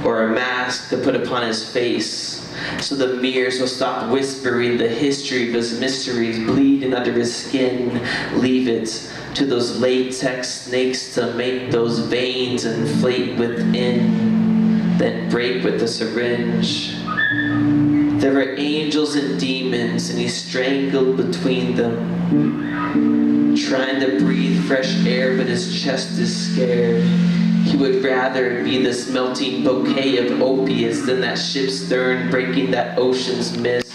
or a mask to put upon his face, so the mirrors will stop whispering the history of his mysteries bleeding under his skin. Leave it to those latex snakes to make those veins inflate within, then break with the syringe. There were angels and demons, and he strangled between them, trying to breathe fresh air, but his chest is scared. He would rather be this melting bouquet of opiates than that ship's stern breaking that ocean's mist.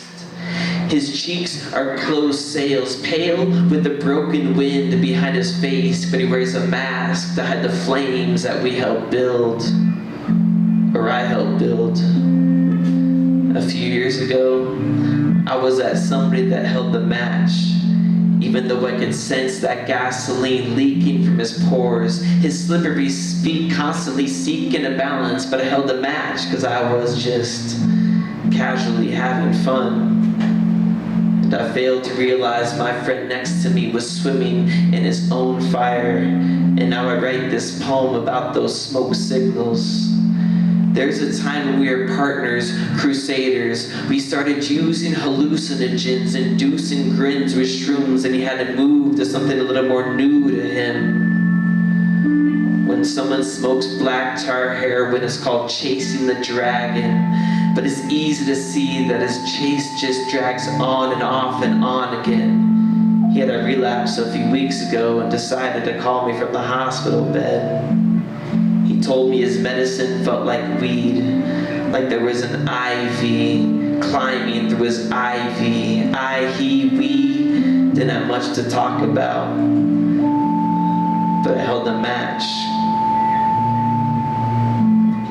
His cheeks are closed sails, pale with the broken wind behind his face, but he wears a mask to hide the flames that we helped build, or I helped build. A few years ago, I was that somebody that held the match, even though I could sense that gasoline leaking from his pores, his slippery feet constantly seeking a balance, but I held the match because I was just casually having fun. And I failed to realize my friend next to me was swimming in his own fire, and now I write this poem about those smoke signals. There's a time when we were partners, crusaders. We started using hallucinogens, inducing grins with shrooms, and he had to move to something a little more new to him. When someone smokes black tar heroin, it's called chasing the dragon. But it's easy to see that his chase just drags on and off and on again. He had a relapse a few weeks ago and decided to call me from the hospital bed. He told me his medicine felt like weed, like there was an IV climbing through his IV. I, he, we didn't have much to talk about, but I held the match.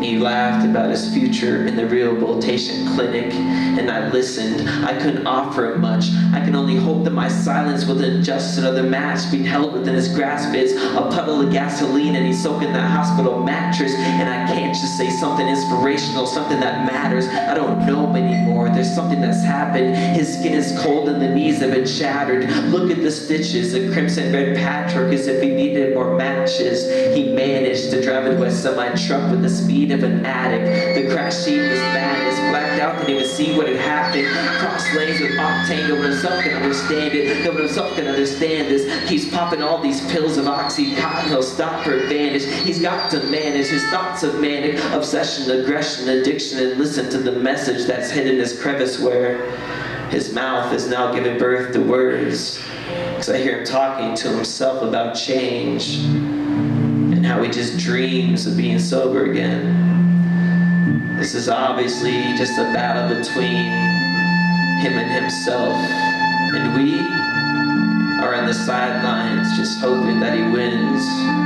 He laughed about his future in the rehabilitation clinic, and I listened. I couldn't offer him much. I can only hope that my silence wasn't just another match being held within his grasp is a puddle of gasoline, and he's soaking that hospital mattress. And I can't just say something inspirational, something that matters. I don't know anymore. There's something that's happened. His skin is cold and the knees have been shattered. Look at the stitches, the crimson red patchwork, as if he needed more matches. He managed to drive into a semi-truck with the speed of an addict. The crash scene was madness. Blacked out, didn't even see what had happened. Cross lanes with octane. No one himself can understand it. No one himself can understand this. He's popping all these pills of Oxycontin. He'll stop or vanish. He's got to manage his thoughts of manic obsession, aggression, addiction, and listen to the message that's hidden in his crevice where his mouth is now giving birth to words. Because I hear him talking to himself about change and how he just dreams of being sober again. This is obviously just a battle between him and himself, and we are on the sidelines just hoping that he wins.